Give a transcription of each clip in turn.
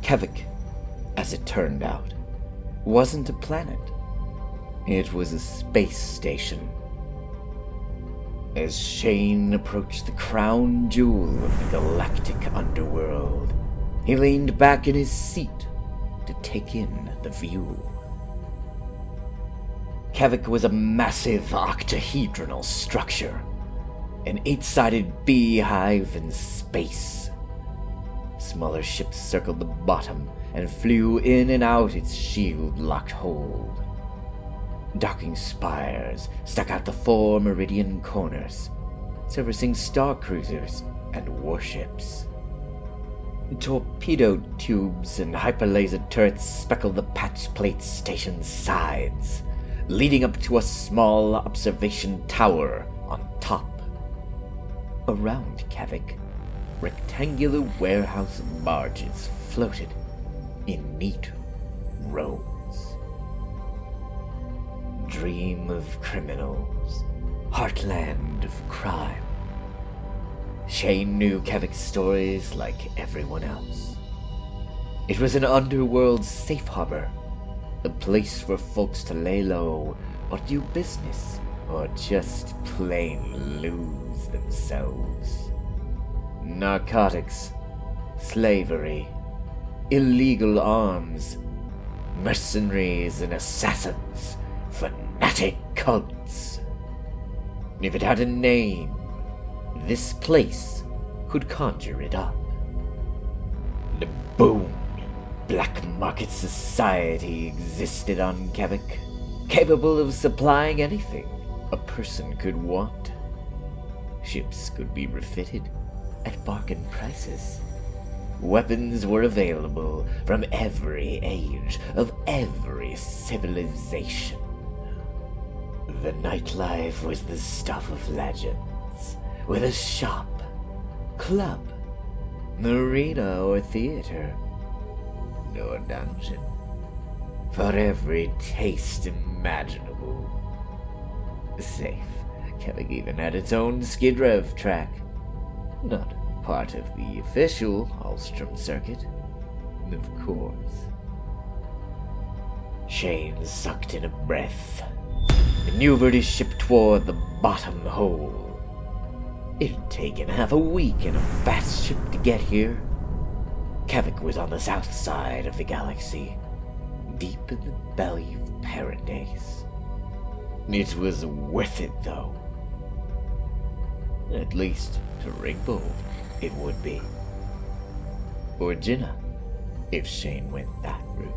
Kevek, as it turned out, wasn't a planet. It was a space station. As Shane approached the crown jewel of the galactic underworld, he leaned back in his seat to take in the view. Kevek was a massive octahedronal structure, an 8-sided beehive in space. Smaller ships circled the bottom and flew in and out its shield-locked hold. Docking spires stuck out the 4 meridian corners, servicing star cruisers and warships. Torpedo tubes and hyperlaser turrets speckled the patch plate station's sides, leading up to a small observation tower on top. Around Kevek, rectangular warehouse barges floated in neat rows. Dream of criminals, heartland of crime. Shane knew Kevek's stories like everyone else. It was an underworld safe harbor, a place for folks to lay low or do business or just plain lose themselves. Narcotics, slavery, illegal arms, mercenaries and assassins, fanatic cults. If it had a name, this place could conjure it up. The boom black market society existed on Kevek, capable of supplying anything a person could want. Ships could be refitted at bargain prices. Weapons were available from every age of every civilization. The nightlife was the stuff of legends, with a shop, club, marina or theater, or dungeon, for every taste imaginable. Safe, Kevek even had its own skid rev track, not part of the official Hallstrom circuit, of course. Shane sucked in a breath, maneuvered his ship toward the bottom hole. It had taken half a week in a fast ship to get here. Kevek was on the south side of the galaxy, deep in the belly of Paradise. It was worth it, though. At least to Rigbold, it would be. Or Jinnah, if Shane went that route.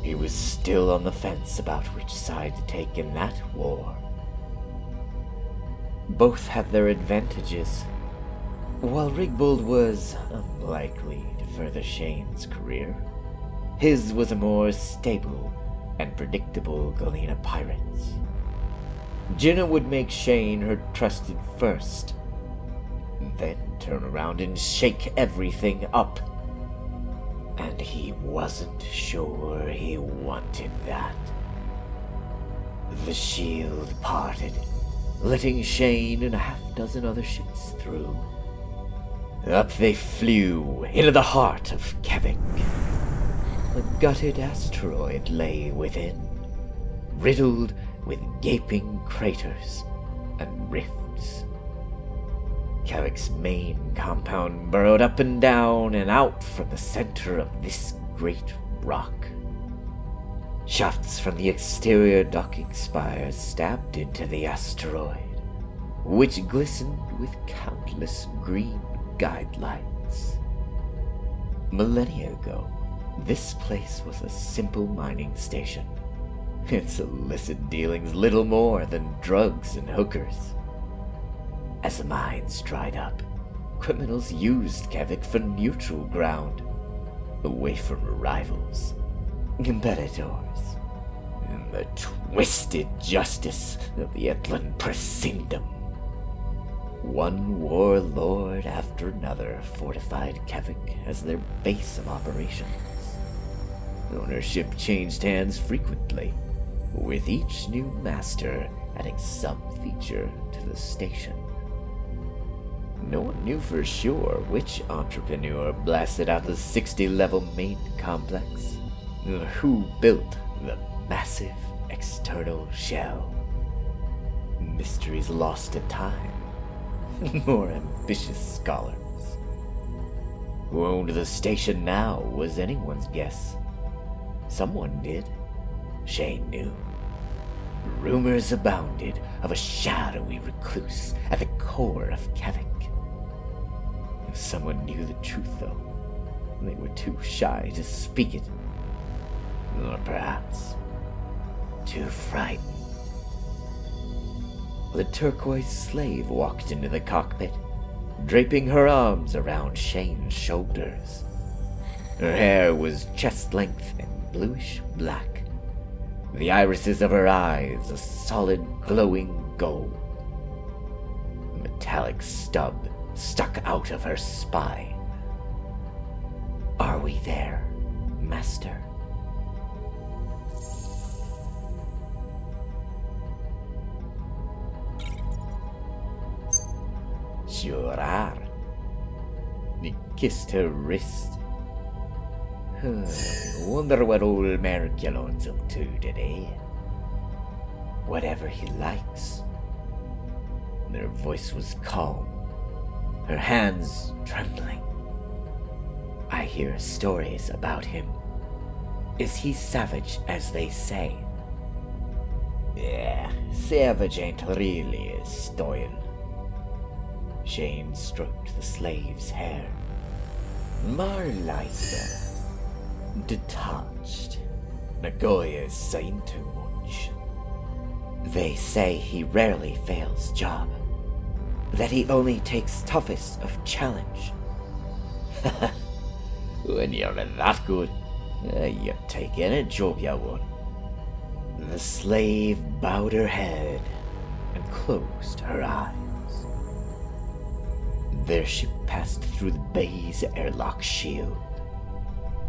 He was still on the fence about which side to take in that war. Both had their advantages. While Rigbold was unlikely to further Shane's career, his was a more stable and predictable Galena Pirates. Jinnah would make Shane her trusted first, then turn around and shake everything up. And he wasn't sure he wanted that. The shield parted, letting Shane and a half-dozen other ships through. Up they flew into the heart of Kevek. A gutted asteroid lay within, riddled with gaping craters and rifts. Kevek's main compound burrowed up and down and out from the center of this great rock. Shafts from the exterior docking spires stabbed into the asteroid, which glistened with countless green guide lights. Millennia ago, this place was a simple mining station. Its illicit dealings little more than drugs and hookers. As the mines dried up, criminals used Kevek for neutral ground, away from rivals, competitors, and the twisted justice of the Etlan Persindum. One warlord after another fortified Kevek as their base of operations. Ownership changed hands frequently, with each new master adding some feature to the station. No one knew for sure which entrepreneur blasted out the 60-level main complex, or who built the massive external shell. Mysteries lost to time. More ambitious scholars. Who owned the station now was anyone's guess. Someone did. Shane knew. Rumors abounded of a shadowy recluse at the core of Kevek. If someone knew the truth, though, they were too shy to speak it. Or perhaps too frightened. The turquoise slave walked into the cockpit, draping her arms around Shane's shoulders. Her hair was chest-length and bluish black. The irises of her eyes a solid glowing gold. A metallic stub stuck out of her spine. "Are we there, Master?" "Sure are." He kissed her wrist. Wonder what old Merculon's up to today. "Whatever he likes." Their voice was calm, her hands trembling. "I hear stories about him. Is he savage, as they say?" "Yeah, savage ain't really his style." Shane stroked the slave's hair. "More like detached. Nagoya's seen too much." "They say he rarely fails job. That he only takes toughest of challenge." "When you're that good, you take any job you want." The slave bowed her head and closed her eyes. Their ship passed through the bay's airlock shield.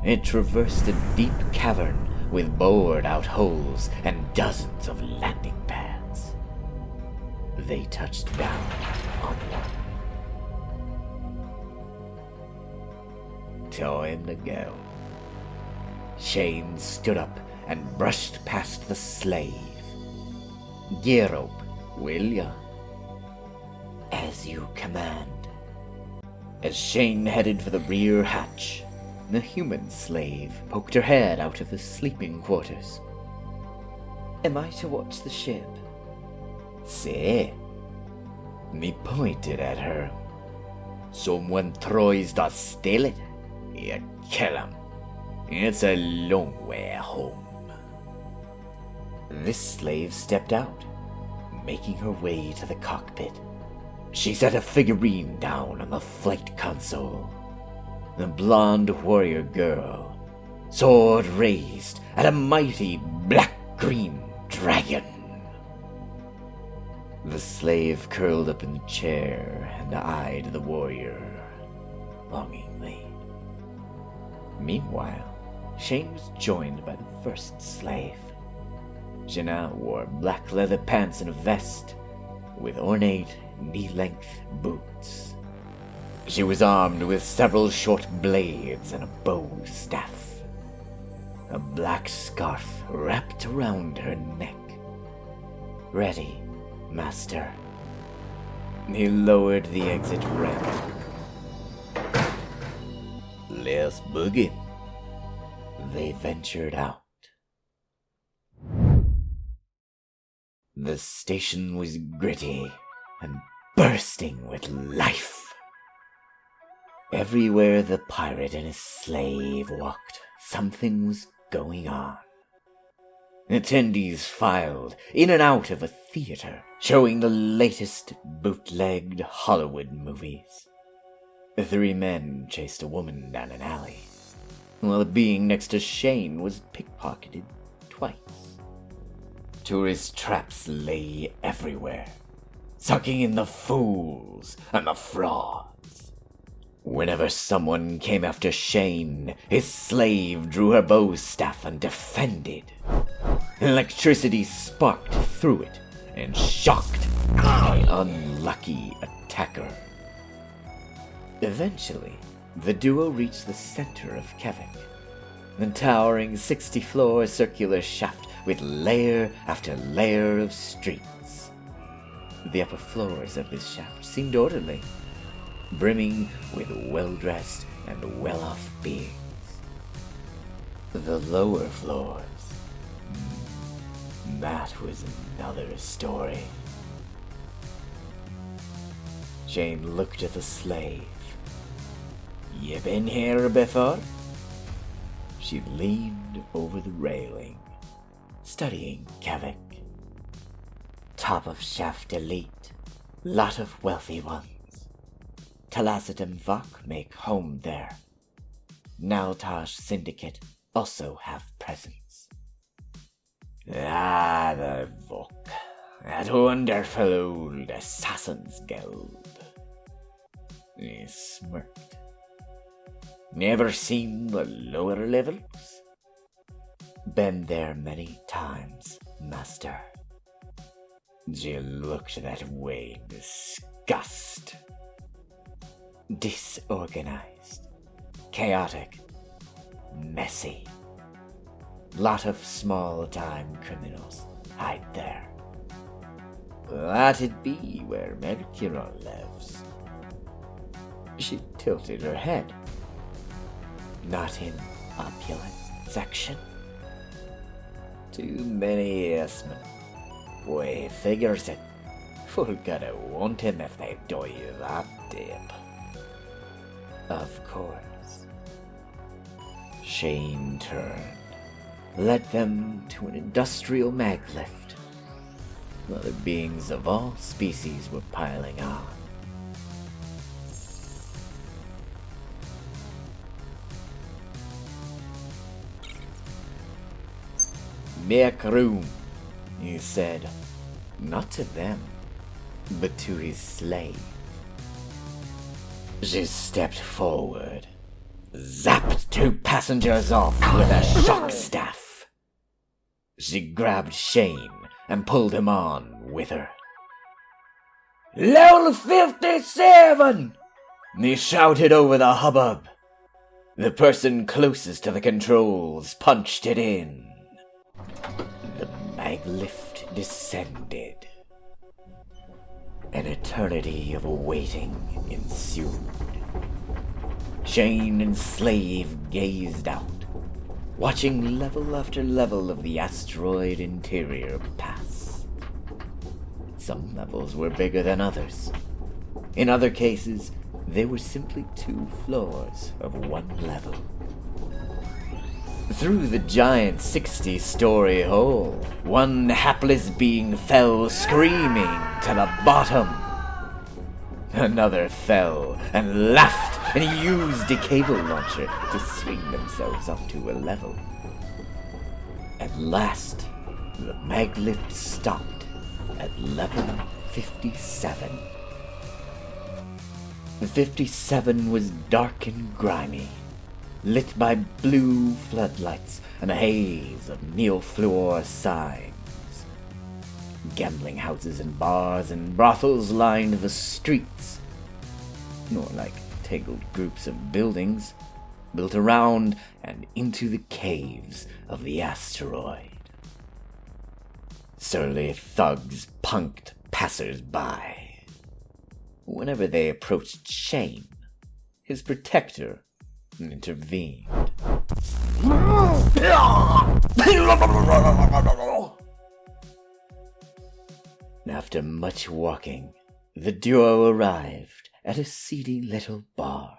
It traversed a deep cavern with bored-out holes and dozens of landing pads. They touched down on one. Time to go. Shane stood up and brushed past the slave. "Gear up, will ya?" "As you command." As Shane headed for the rear hatch, the human slave poked her head out of the sleeping quarters. "Am I to watch the ship?" "Say." He pointed at her. "Someone tries to steal it, you kill him. It's a long way home." This slave stepped out, making her way to the cockpit. She set a figurine down on the flight console. The blonde warrior girl, sword raised at a mighty black-green dragon. The slave curled up in the chair and eyed the warrior longingly. Meanwhile, Shane was joined by the first slave. She now wore black leather pants and a vest, with ornate knee-length boots. She was armed with several short blades and a bow staff. A black scarf wrapped around her neck. "Ready, Master." He lowered the exit ramp. "Let's boogie." They ventured out. The station was gritty and bursting with life. Everywhere the pirate and his slave walked, something was going on. Attendees filed in and out of a theater, showing the latest bootlegged Hollywood movies. The three men chased a woman down an alley, while the being next to Shane was pickpocketed twice. Tourist traps lay everywhere, sucking in the fools and the frauds. Whenever someone came after Shane, his slave drew her bow staff and defended. Electricity sparked through it and shocked the unlucky attacker. Eventually, the duo reached the center of Kevek, the towering 60-floor circular shaft with layer after layer of streets. The upper floors of this shaft seemed orderly, brimming with well-dressed and well-off beings. The lower floors, that was another story. Shane looked at the slave. "You been here before?" She leaned over the railing, studying Kevek. "Top of shaft elite, lot of wealthy ones. Talacet and Vok make home there. Naltosh Syndicate also have presence." "Ah, the Vok. That wonderful old Assassin's Guild." He smirked. "Never seen the lower levels?" "Been there many times, Master." She looked that way in disgust. "Disorganized, chaotic, messy. Lot of small-time criminals hide there." "That'd be where Merculon lives." She tilted her head. "Not in opulent section?" "Too many yes-men. Way figures it. Full gotta want him if they do you that deep." "Of course." Shane turned, led them to an industrial mag lift. Other beings of all species were piling on. "Make room," he said, not to them, but to his slave. She stepped forward, zapped 2 passengers off with a shock staff. She grabbed Shane and pulled him on with her. "Level 57!" he shouted over the hubbub. The person closest to the controls punched it in. The mag lift descended. An eternity of waiting ensued. Shane and slave gazed out, watching level after level of the asteroid interior pass. Some levels were bigger than others. In other cases, they were simply 2 floors of one level. Through the giant 60-story hole, one hapless being fell screaming to the bottom. Another fell and laughed and used a cable launcher to swing themselves up to a level. At last, the maglift stopped at level 57. The 57 was dark and grimy, lit by blue floodlights and a haze of neofluor signs. Gambling houses and bars and brothels lined the streets, more like tangled groups of buildings built around and into the caves of the asteroid. Surly thugs punked passers-by. Whenever they approached Shane, his protector intervened. After much walking, the duo arrived at a seedy little bar.